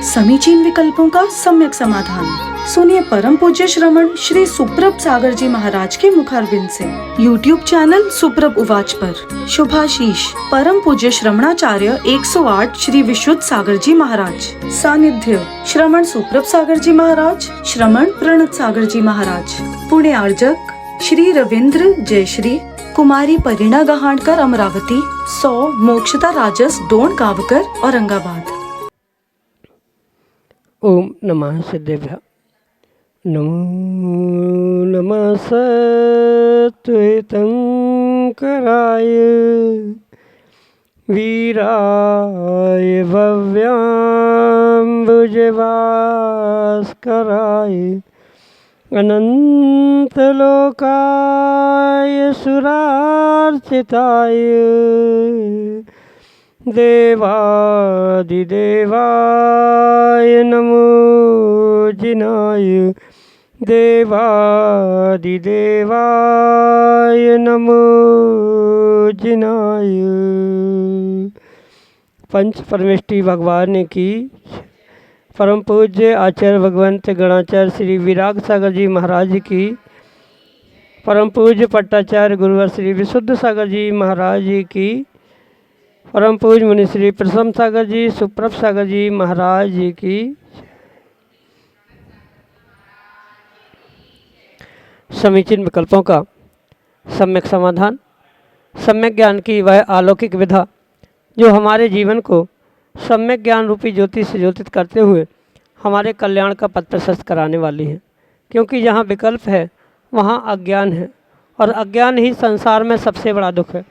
समीचीन विकल्पों का सम्यक समाधान। सुनिए परम पूज्य श्रमण श्री सुप्रभ सागर जी महाराज के मुखारबिंद से YouTube चैनल सुप्रभ उवाच पर शुभाशीष परम पूज्य श्रमणाचार्य 108 श्री विशुद्ध सागर जी महाराज। सानिध्य श्रमण सुप्रभ सागर जी महाराज, श्रमण प्रणत सागर जी महाराज। पुणे आर्जक श्री रविंद्र जयश्री, कुमारी परिणा गहाणकर अमरावती, 100 मोक्षता राजस डोन गावकर औरंगाबाद। ओम नमः सिद्धेभ्य। नमो नमः सत्वेतंकराय वीराय भव्याम्बुजभास्कराय अनंतलोकाय सुरार्चिताय देवादिदेवाय नमो जिनाय देवादिदेवाय नमो जिनाय। पंच परमेष्टि भगवान की परम पूज्य आचार्य भगवंत गणाचार्य श्री विराग सागर जी महाराज की, परम पूज्य पट्टाचार्य गुरुवर श्री विशुद्ध सागर जी महाराज जी की, परम पूज्य मुनि श्री प्रसम सागर जी सुप्रभ सागर जी महाराज जी की। समीचीन विकल्पों का सम्यक समाधान। सम्यक ज्ञान की वह अलौकिक विधा जो हमारे जीवन को सम्यक ज्ञान रूपी ज्योति से ज्योतित करते हुए हमारे कल्याण का पथ प्रशस्त कराने वाली है। क्योंकि जहाँ विकल्प है वहाँ अज्ञान है, और अज्ञान ही संसार में सबसे बड़ा दुख है।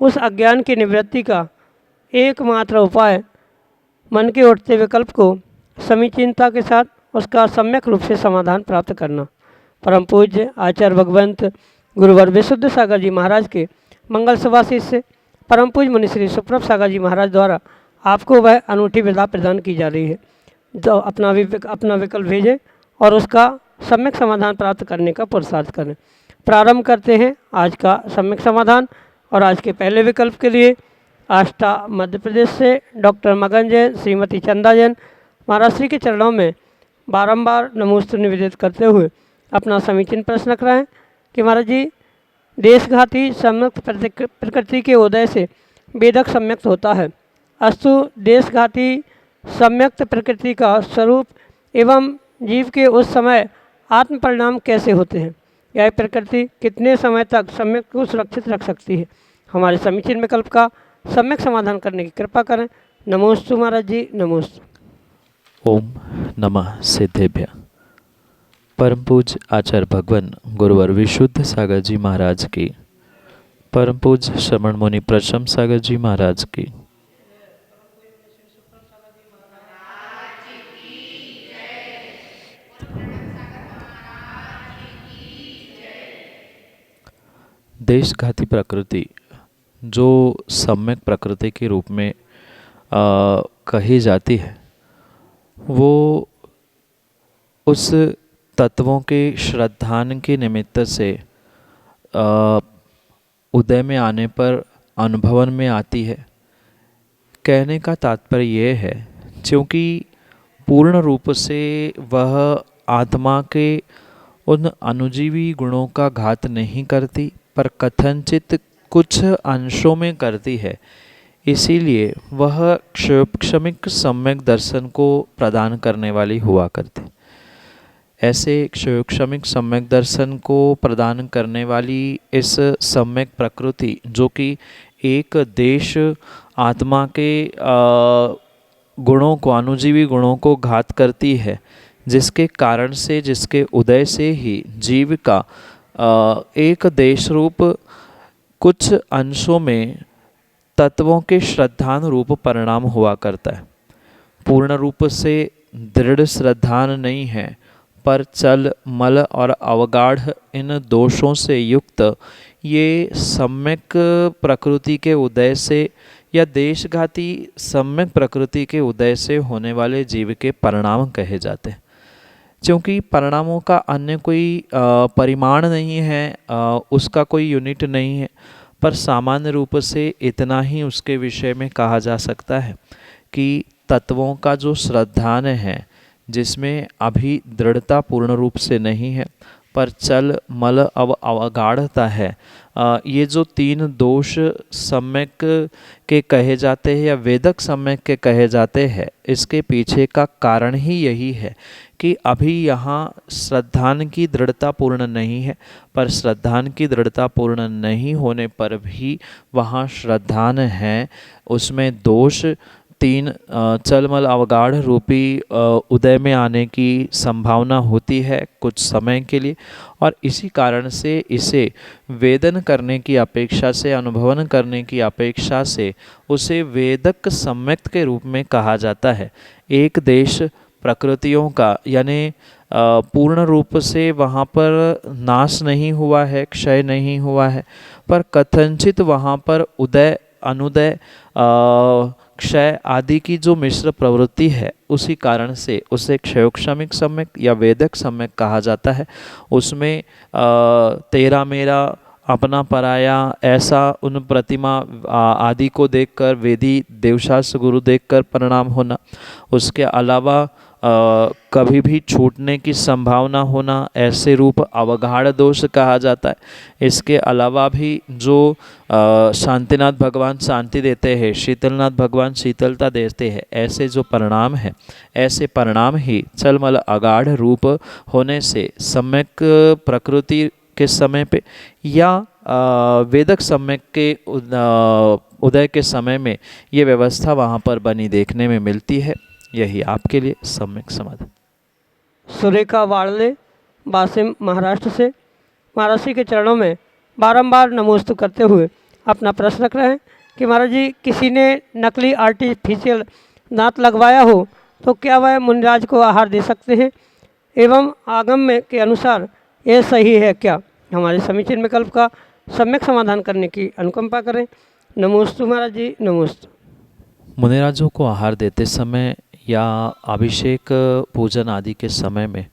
उस अज्ञान की निवृत्ति का एकमात्र उपाय मन के उठते विकल्प को समीचीनता के साथ उसका सम्यक रूप से समाधान प्राप्त करना। परम पूज्य आचार्य भगवंत गुरुवर विशुद्ध सागर जी महाराज के मंगल सुभाषित से परम पूज्य मुनि श्री सुप्रभ सागर जी महाराज द्वारा आपको वह अनूठी विधा प्रदान की जा रही है। जो अपना विकल्प भेजें और उसका सम्यक समाधान प्राप्त करने का पुरुषार्थ करें। प्रारंभ करते हैं आज का सम्यक समाधान। और आज के पहले विकल्प के लिए आष्टा मध्य प्रदेश से डॉक्टर मगन जैन, श्रीमती चंदा जैन महाराज श्री के चरणों में बारंबार नमोस्तु निवेदित करते हुए अपना समीचीन प्रश्न रख रहे हैं कि महाराज जी, देशघाती सम्यक प्रकृति के उदय से वेदक सम्यक्त होता है, अस्तु देशघाती सम्यक्त प्रकृति का स्वरूप एवं जीव के उस समय आत्म परिणाम कैसे होते हैं? यह प्रकृति कितने समय तक सम्यक को सुरक्षित रख सकती है? हमारे समीचीन विकल्प का सम्यक समाधान करने की कृपा करें। नमोस्तु महाराज जी, नमोस्तु। ओम नमः सिद्धेभ्य। परम पूज्य आचार्य भगवान गुरुवर विशुद्ध सागर जी महाराज की, परम पूज्य श्रमण मुनि प्रशम सागर जी महाराज की, देशघाती प्रकृति जो सम्यक प्रकृति के रूप में कही जाती है, वो उस तत्वों के श्रद्धान के निमित्त से उदय में आने पर अनुभवन में आती है। कहने का तात्पर्य यह है, क्योंकि पूर्ण रूप से वह आत्मा के उन अनुजीवी गुणों का घात नहीं करती, पर कथनचित कुछ अंशों में करती है। इसीलिए वह क्षमिक सम्यक दर्शन को प्रदान करने वाली हुआ करती। ऐसे क्षमिक सम्यक दर्शन को प्रदान करने वाली इस सम्यक प्रकृति, जो कि एक देश आत्मा के गुणों को, अनुजीवी गुणों को घात करती है, जिसके कारण से, जिसके उदय से ही जीव का एक देश रूप कुछ अंशों में तत्वों के श्रद्धान रूप परिणाम हुआ करता है। पूर्ण रूप से दृढ़ श्रद्धान नहीं है, पर चल मल और अवगाढ़ इन दोषों से युक्त ये सम्यक प्रकृति के उदय से या देशघाती सम्यक प्रकृति के उदय से होने वाले जीव के परिणाम कहे जाते हैं। क्योंकि परिणामों का अन्य कोई परिमाण नहीं है, उसका कोई यूनिट नहीं है, पर सामान्य रूप से इतना ही उसके विषय में कहा जा सकता है कि तत्वों का जो श्रद्धान है, जिसमें अभी दृढ़ता पूर्ण रूप से नहीं है पर चल मल अवगाढ़ता है, ये जो तीन दोष सम्यक के कहे जाते हैं या वेदक सम्यक के कहे जाते हैं, इसके पीछे का कारण ही यही है कि अभी यहाँ श्रद्धान की दृढ़ता पूर्ण नहीं है, पर श्रद्धान की दृढ़ता पूर्ण नहीं होने पर भी वहाँ श्रद्धान है, उसमें दोष तीन चलमल अवगाढ़ रूपी उदय में आने की संभावना होती है कुछ समय के लिए, और इसी कारण से इसे वेदन करने की अपेक्षा से, अनुभवन करने की अपेक्षा से उसे वेदक सम्यक के रूप में कहा जाता है। एक देश प्रकृतियों का यानी पूर्ण रूप से वहाँ पर नाश नहीं हुआ है, क्षय नहीं हुआ है, पर कथनचित वहाँ पर उदय अनुदय क्षय आदि की जो मिश्र प्रवृत्ति है, उसी कारण से उसे क्षयोक्षमिक सम्यक या वेदक सम्यक कहा जाता है। उसमें तेरा मेरा अपना पराया ऐसा उन प्रतिमा आदि को देखकर, वेदी देवशास्त्र गुरु देखकर परिणाम होना, उसके अलावा कभी भी छूटने की संभावना होना, ऐसे रूप अवगाढ़ दोष कहा जाता है। इसके अलावा भी जो शांतिनाथ भगवान शांति देते हैं, शीतलनाथ भगवान शीतलता देते हैं, ऐसे जो परिणाम हैं, ऐसे परिणाम ही चलमल अगाढ़ रूप होने से सम्यक प्रकृति के समय पे या वेदक सम्यक के उदय के समय में ये व्यवस्था वहाँ पर बनी देखने में मिलती है। यही आपके लिए सम्यक समाधान। सुरेखा वाड़ले वासिम महाराष्ट्र से महाराज जी के चरणों में बारंबार नमोस्तु करते हुए अपना प्रश्न रख रहे हैं कि महाराज जी, किसी ने नकली आर्टिफिशियल दांत लगवाया हो तो क्या वह मुनिराज को आहार दे सकते हैं, एवं आगम में के अनुसार यह सही है क्या? हमारे समीचीन विकल्प का सम्यक समाधान करने की अनुकंपा करें। नमोस्तु महाराज जी, नमोस्तु। मुनिराजों को आहार देते समय या अभिषेक पूजन आदि के समय में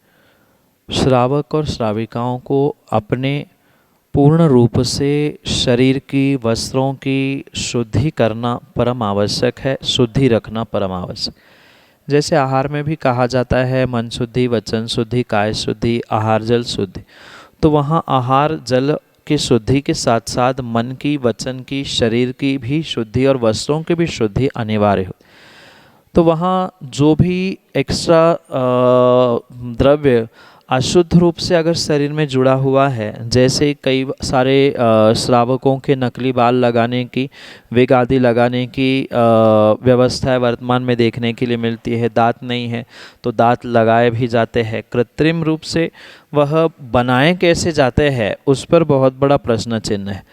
श्रावक और श्राविकाओं को अपने पूर्ण रूप से शरीर की, वस्त्रों की शुद्धि करना परम आवश्यक है, शुद्धि रखना परम आवश्यक। जैसे आहार में भी कहा जाता है मन शुद्धि, वचन शुद्धि, काय शुद्धि, आहार जल शुद्धि, तो वहाँ आहार जल की शुद्धि के साथ साथ मन की, वचन की, शरीर की भी शुद्धि और वस्त्रों की भी शुद्धि अनिवार्य हो। तो वहाँ जो भी एक्स्ट्रा द्रव्य अशुद्ध रूप से अगर शरीर में जुड़ा हुआ है, जैसे कई सारे श्रावकों के नकली बाल लगाने की, विग आदि लगाने की व्यवस्था वर्तमान में देखने के लिए मिलती है। दांत नहीं है तो दांत लगाए भी जाते हैं, कृत्रिम रूप से वह बनाए कैसे जाते हैं उस पर बहुत बड़ा प्रश्न चिन्ह है।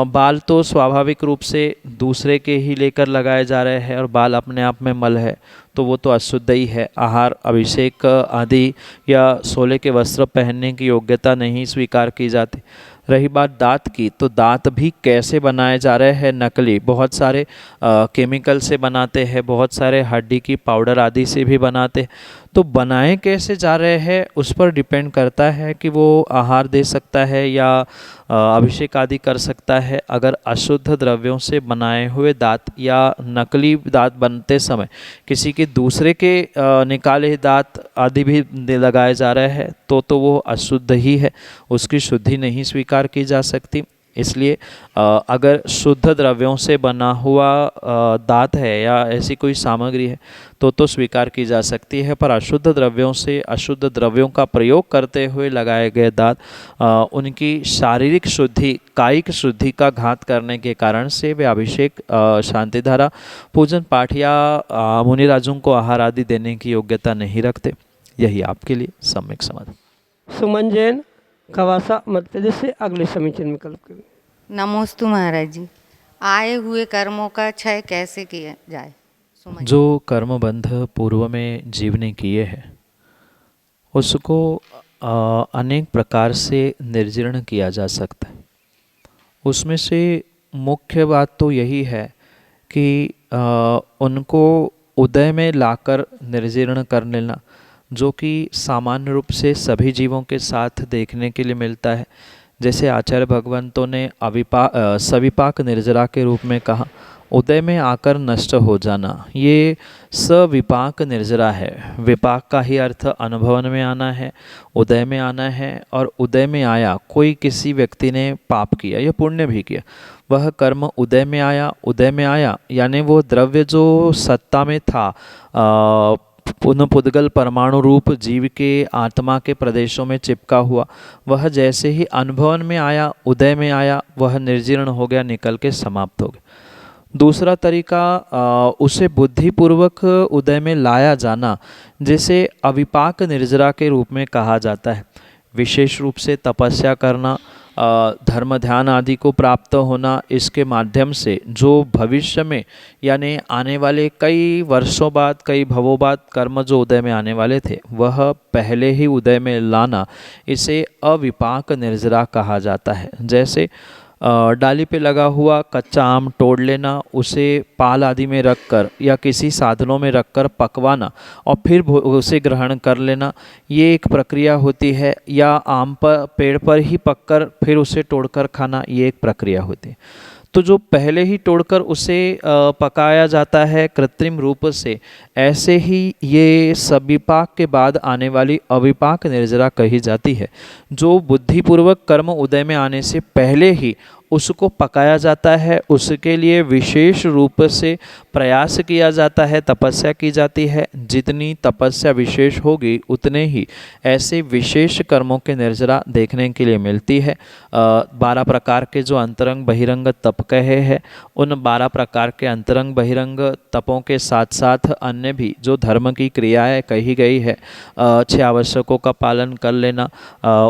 बाल तो स्वाभाविक रूप से दूसरे के ही लेकर लगाए जा रहे हैं और बाल अपने आप में मल है तो वो तो अशुद्ध ही है। आहार, अभिषेक आदि या सोले के वस्त्र पहनने की योग्यता नहीं स्वीकार की जाती। रही बात दांत की, तो दांत भी कैसे बनाए जा रहे हैं नकली, बहुत सारे केमिकल से बनाते हैं, बहुत सारे हड्डी की पाउडर आदि से भी बनाते हैं। तो बनाए कैसे जा रहे हैं उस पर डिपेंड करता है कि वो आहार दे सकता है या अभिषेक आदि कर सकता है। अगर अशुद्ध द्रव्यों से बनाए हुए दांत या नकली दांत बनते समय किसी के दूसरे के निकाले दांत आदि भी लगाए जा रहे हैं तो वो अशुद्ध ही है, उसकी शुद्धि नहीं स्वीकार की जा सकती। इसलिए अगर शुद्ध द्रव्यों से बना हुआ दांत है या ऐसी कोई सामग्री है तो स्वीकार की जा सकती है, पर अशुद्ध द्रव्यों से, अशुद्ध द्रव्यों का प्रयोग करते हुए लगाए गए दांत उनकी शारीरिक शुद्धि, कायिक शुद्धि का घात करने के कारण से वे अभिषेक, शांतिधारा, पूजन पाठ या मुनिराजों को आहार आदि देने की योग्यता नहीं रखते। यही आपके लिए सम्यक समाधान। सुमन जैन, खवासा, मध्य प्रदेश से अगले समीचीन विकल्प के लिए। नमोस्तु महाराज जी, आए हुए कर्मों का क्षय कैसे किया जाए? जो कर्मबंध पूर्व में जीव ने किए हैं उसको अनेक प्रकार से निर्जीर्ण किया जा सकता है। उसमें से मुख्य बात तो यही है कि उनको उदय में लाकर निर्जीर्ण कर लेना, जो कि सामान्य रूप से सभी जीवों के साथ देखने के लिए मिलता है। जैसे आचार्य भगवंतों ने सविपाक निर्जरा के रूप में कहा, उदय में आकर नष्ट हो जाना, ये सविपाक निर्जरा है। विपाक का ही अर्थ अनुभवन में आना है, उदय में आना है। और उदय में आया, कोई किसी व्यक्ति ने पाप किया या पुण्य भी किया, वह कर्म उदय में आया। उदय में आया यानी वो द्रव्य जो सत्ता में था, पुनः पुद्गल परमाणु रूप जीव के आत्मा के प्रदेशों में चिपका हुआ, वह जैसे ही अनुभवन में आया, उदय में आया, वह निर्जीर्ण हो गया, निकल के समाप्त हो गया। दूसरा तरीका उसे बुद्धिपूर्वक उदय में लाया जाना, जिसे अविपाक निर्जरा के रूप में कहा जाता है। विशेष रूप से तपस्या करना, धर्म ध्यान आदि को प्राप्त होना, इसके माध्यम से जो भविष्य में यानी आने वाले कई वर्षों बाद, कई भवों बाद कर्म जो उदय में आने वाले थे, वह पहले ही उदय में लाना, इसे अविपाक निर्जरा कहा जाता है। जैसे डाली पे लगा हुआ कच्चा आम तोड़ लेना, उसे पाल आदि में रखकर या किसी साधनों में रखकर पकवाना और फिर उसे ग्रहण कर लेना, ये एक प्रक्रिया होती है। या आम पर पेड़ पर ही पककर फिर उसे तोड़कर खाना, ये एक प्रक्रिया होती है। तो जो पहले ही तोड़कर उसे पकाया जाता है कृत्रिम रूप से, ऐसे ही ये सविपाक के बाद आने वाली अविपाक निर्जरा कही जाती है। जो बुद्धिपूर्वक कर्म उदय में आने से पहले ही उसको पकाया जाता है, उसके लिए विशेष रूप से प्रयास किया जाता है, तपस्या की जाती है। जितनी तपस्या विशेष होगी उतने ही ऐसे विशेष कर्मों के निर्जरा देखने के लिए मिलती है। 12 प्रकार के जो अंतरंग बहिरंग तप कहे हैं, उन 12 प्रकार के अंतरंग बहिरंग तपों के साथ साथ अन्य भी जो धर्म की क्रियाएं कही गई है, 6 आवश्यकों का पालन कर लेना,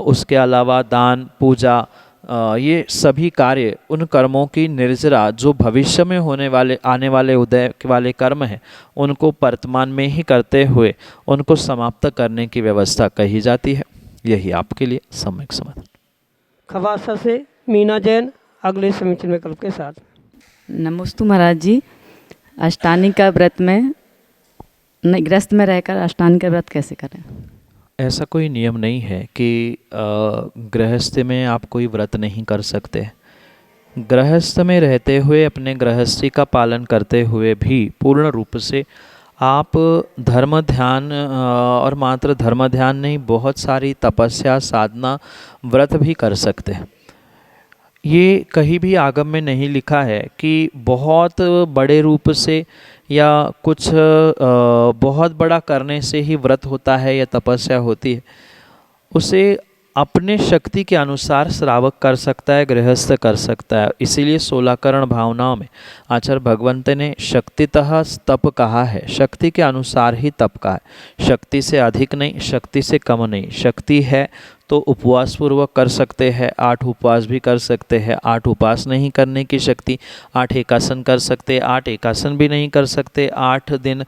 उसके अलावा दान पूजा, ये सभी कार्य उन कर्मों की निर्जरा जो भविष्य में होने वाले आने वाले उदय वाले कर्म हैं, उनको वर्तमान में ही करते हुए उनको समाप्त करने की व्यवस्था कही जाती है। यही आपके लिए सम्यक समाधान। खवासा से मीना जैन अगले समीचीन विकल्प के साथ। नमोस्तु महाराज जी, अष्टांगी का व्रत में गृहस्थ में रहकर अष्टांगी का व्रत कैसे करें? ऐसा कोई नियम नहीं है कि गृहस्थ में आप कोई व्रत नहीं कर सकते। गृहस्थ में रहते हुए अपने गृहस्थी का पालन करते हुए भी पूर्ण रूप से आप धर्म ध्यान और मात्र धर्म ध्यान नहीं, बहुत सारी तपस्या साधना व्रत भी कर सकते हैं। ये कहीं भी आगम में नहीं लिखा है कि बहुत बड़े रूप से या कुछ बहुत बड़ा करने से ही व्रत होता है या तपस्या होती है। उसे अपने शक्ति के अनुसार श्रावक कर सकता है, गृहस्थ कर सकता है। इसीलिए 16 करण भावनाओं में आचार्य भगवंत ने शक्तितः तप कहा है, शक्ति के अनुसार ही तप कहा है। शक्ति से अधिक नहीं, शक्ति से कम नहीं। शक्ति है तो उपवास पूर्वक कर सकते हैं, 8 उपवास भी कर सकते हैं। 8 उपवास नहीं करने की शक्ति, 8 एकासन कर सकते, 8 एकासन भी नहीं कर सकते, 8 दिन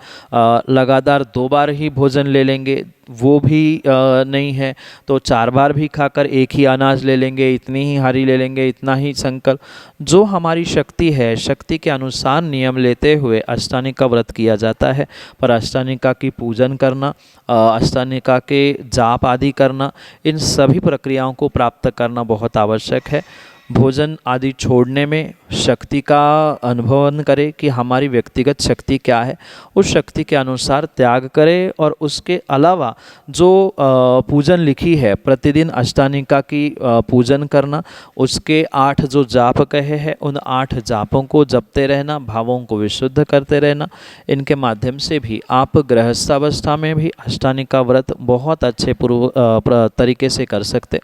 लगातार 2 बार ही भोजन ले लेंगे, वो भी नहीं है तो 4 बार भी खाकर एक ही अनाज ले लेंगे, इतनी ही हारी ले लेंगे, इतना ही संकल्प। जो हमारी शक्ति है, शक्ति के अनुसार नियम लेते हुए अष्टानिका व्रत किया जाता है। पर अष्टानिका की पूजन करना, अष्टानिका के जाप आदि करना, इन सभी प्रक्रियाओं को प्राप्त करना बहुत आवश्यक है। भोजन आदि छोड़ने में शक्ति का अनुभवन करें कि हमारी व्यक्तिगत शक्ति क्या है, उस शक्ति के अनुसार त्याग करें। और उसके अलावा जो पूजन लिखी है, प्रतिदिन अष्टानिका की पूजन करना, उसके 8 जो जाप कहे हैं, उन 8 जापों को जपते रहना, भावों को विशुद्ध करते रहना। इनके माध्यम से भी आप गृहस्थावस्था में भी अष्टानिका व्रत बहुत अच्छे तरीके से कर सकते।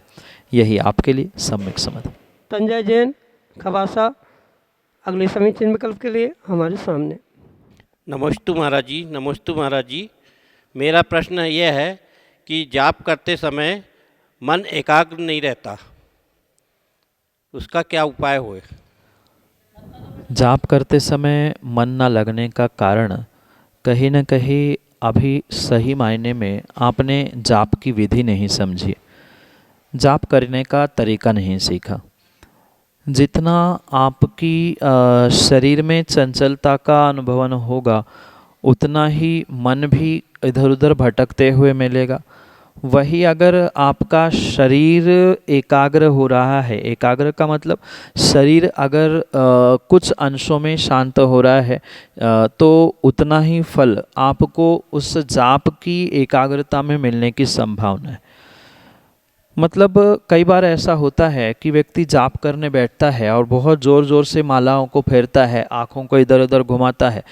यही आपके लिए सम्यक समाधान। संजय जैन खवासा अगले समीचीन विकल्प के लिए हमारे सामने। नमोस्तु महाराज जी, नमोस्तु महाराज जी। मेरा प्रश्न यह है कि जाप करते समय मन एकाग्र नहीं रहता, उसका क्या उपाय होए? जाप करते समय मन न लगने का कारण कहीं न कहीं अभी सही मायने में आपने जाप की विधि नहीं समझी, जाप करने का तरीका नहीं सीखा। जितना आपकी शरीर में चंचलता का अनुभवन होगा, उतना ही मन भी इधर उधर भटकते हुए मिलेगा। वही अगर आपका शरीर एकाग्र हो रहा है, एकाग्र का मतलब शरीर अगर कुछ अंशों में शांत हो रहा है तो उतना ही फल आपको उस जाप की एकाग्रता में मिलने की संभावना है। मतलब कई बार ऐसा होता है कि व्यक्ति जाप करने बैठता है और बहुत ज़ोर ज़ोर से मालाओं को फेरता है, आँखों को इधर उधर घुमाता है,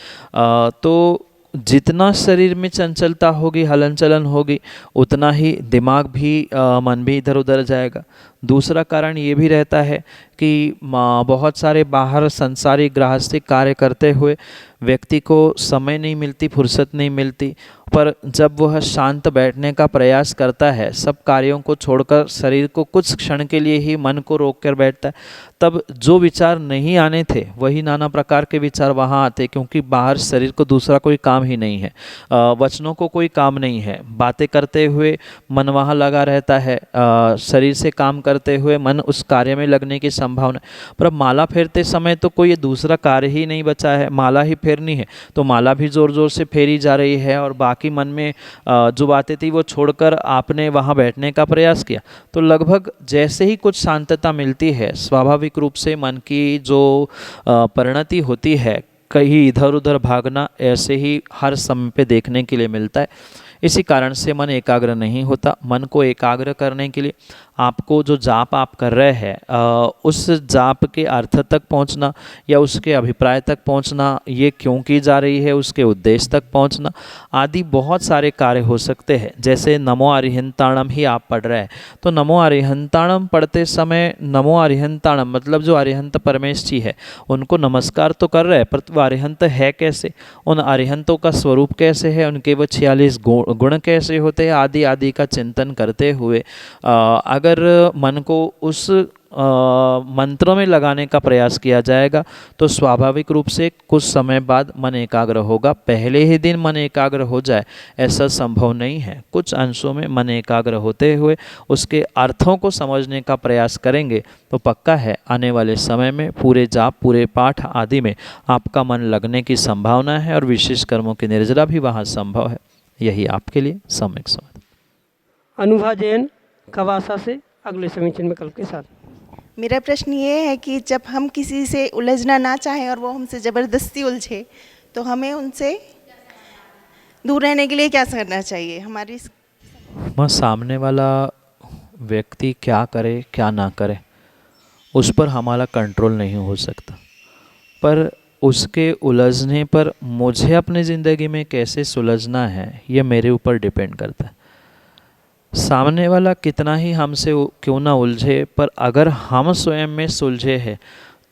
तो जितना शरीर में चंचलता होगी, हलन चलन होगी, उतना ही दिमाग भी मन भी इधर उधर जाएगा। दूसरा कारण ये भी रहता है कि बहुत सारे बाहर संसारिक गृहस्थी कार्य करते हुए व्यक्ति को समय नहीं मिलती, फुर्सत नहीं मिलती, पर जब वह शांत बैठने का प्रयास करता है, सब कार्यों को छोड़कर शरीर को कुछ क्षण के लिए ही मन को रोक कर बैठता है, तब जो विचार नहीं आने थे वही नाना प्रकार के विचार वहाँ आते, क्योंकि बाहर शरीर को दूसरा कोई काम ही नहीं है, वचनों को कोई काम नहीं है, बातें करते हुए मन वहाँ लगा रहता है, शरीर से काम करते हुए मन उस कार्य में लगने की संभावना। पर अब माला फेरते समय तो कोई दूसरा कार्य ही नहीं बचा है, माला ही फेरनी है, तो माला भी ज़ोर ज़ोर से फेरी जा रही है और बाकी मन में जो बातें थी वो छोड़कर आपने वहाँ बैठने का प्रयास किया, तो लगभग जैसे ही कुछ शांतता मिलती है, स्वाभाविक रूप से मन की जो परिणति होती है, कहीं इधर उधर भागना ऐसे ही हर समय पे देखने के लिए मिलता है। इसी कारण से मन एकाग्र नहीं होता। मन को एकाग्र करने के लिए आपको जो जाप आप कर रहे हैं उस जाप के अर्थ तक पहुंचना या उसके अभिप्राय तक पहुंचना, ये क्यों की जा रही है उसके उद्देश्य तक पहुंचना आदि बहुत सारे कार्य हो सकते हैं। जैसे नमो अरिहंताणम ही आप पढ़ रहे हैं, तो नमो अरिहंताणम पढ़ते समय नमो अरिहंताणम मतलब जो अरिहंत परमेश जी है उनको नमस्कार तो कर रहे हैं, पर वो अरिहंत है कैसे, उन अरिहंतों का स्वरूप कैसे है, उनके वो 46 गुण कैसे होते हैं आदि आदि का चिंतन करते हुए अगर मन को उस मंत्रों में लगाने का प्रयास किया जाएगा तो स्वाभाविक रूप से कुछ समय बाद मन एकाग्र होगा। पहले ही दिन मन एकाग्र हो जाए ऐसा संभव नहीं है। कुछ अंशों में मन एकाग्र होते हुए उसके अर्थों को समझने का प्रयास करेंगे तो पक्का है आने वाले समय में पूरे जाप, पूरे पाठ आदि में आपका मन लगने की संभावना है और विशेष कर्मों की निर्जरा भी वहाँ संभव है। यही आपके लिए सम्यक समाधान। अनुभा जैन खवासा से अगले समीचीन विकल्प के साथ। मेरा प्रश्न ये है कि जब हम किसी से उलझना ना चाहें और वो हमसे ज़बरदस्ती उलझे तो हमें उनसे दूर रहने के लिए क्या करना चाहिए? हमारी सामने वाला व्यक्ति क्या करे क्या ना करे उस पर हमारा कंट्रोल नहीं हो सकता, पर उसके उलझने पर मुझे अपनी ज़िंदगी में कैसे सुलझना है ये मेरे ऊपर डिपेंड करता है। सामने वाला कितना ही हमसे क्यों ना उलझे, पर अगर हम स्वयं में सुलझे हैं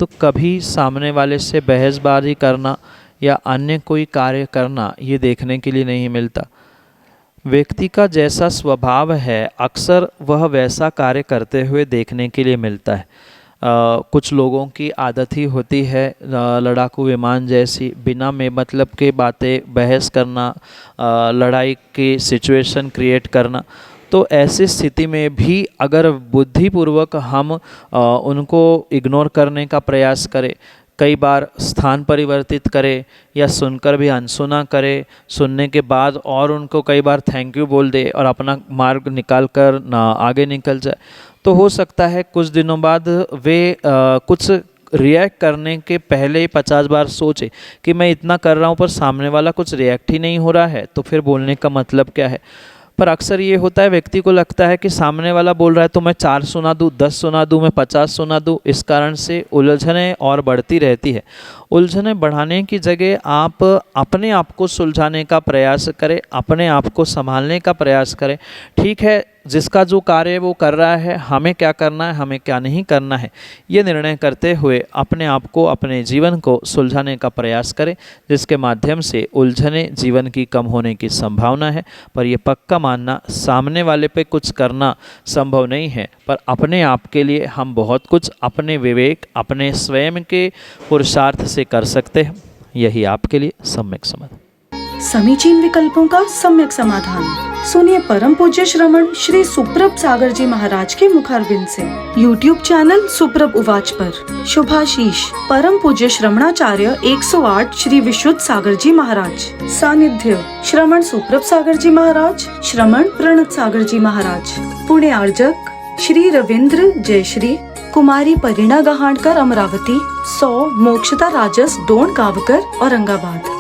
तो कभी सामने वाले से बहसबाजी करना या अन्य कोई कार्य करना ये देखने के लिए नहीं मिलता। व्यक्ति का जैसा स्वभाव है अक्सर वह वैसा कार्य करते हुए देखने के लिए मिलता है। कुछ लोगों की आदत ही होती है लड़ाकू विमान जैसी बिना मतलब के बातें बहस करना, लड़ाई की सिचुएशन क्रिएट करना। तो ऐसी स्थिति में भी अगर बुद्धिपूर्वक हम उनको इग्नोर करने का प्रयास करें, कई बार स्थान परिवर्तित करें या सुनकर भी अनसुना करें, सुनने के बाद और उनको कई बार थैंक यू बोल दे और अपना मार्ग निकाल कर आगे निकल जाए, तो हो सकता है कुछ दिनों बाद वे कुछ रिएक्ट करने के पहले 50 बार सोचे कि मैं इतना कर रहा हूँ पर सामने वाला कुछ रिएक्ट ही नहीं हो रहा है, तो फिर बोलने का मतलब क्या है। पर अक्सर ये होता है व्यक्ति को लगता है कि सामने वाला बोल रहा है तो मैं 4 सुना दूँ, 10 सुना दूँ, मैं 50 सुना दूँ। इस कारण से उलझनें और बढ़ती रहती है। उलझनें बढ़ाने की जगह आप अपने आप को सुलझाने का प्रयास करें, अपने आप को संभालने का प्रयास करें। ठीक है, जिसका जो कार्य वो कर रहा है, हमें क्या करना है, हमें क्या नहीं करना है, ये निर्णय करते हुए अपने आप को, अपने जीवन को सुलझाने का प्रयास करें, जिसके माध्यम से उलझनें जीवन की कम होने की संभावना है। पर यह पक्का मानना सामने वाले पे कुछ करना संभव नहीं है, पर अपने आप के लिए हम बहुत कुछ अपने विवेक, अपने स्वयं के पुरुषार्थ से कर सकते हैं। यही आपके लिए सम्यक समाधान। समीचीन विकल्पों का सम्यक समाधान। सुनिए परम पूज्य श्रमण श्री सुप्रभ सागर जी महाराज के मुखारविंद से YouTube चैनल सुप्रभ उवाच पर शुभाशीष परम पूज्य श्रमणाचार्य 108 श्री विशुद्ध सागर जी महाराज। सानिध्य श्रमण सुप्रभ सागर जी महाराज, श्रमण प्रणत सागर जी महाराज। पुणे आर्जक श्री रविंद्र जयश्री, कुमारी परिणा गहाणकर अमरावती, 100 मोक्षता राजस डोन गावकर औरंगाबाद।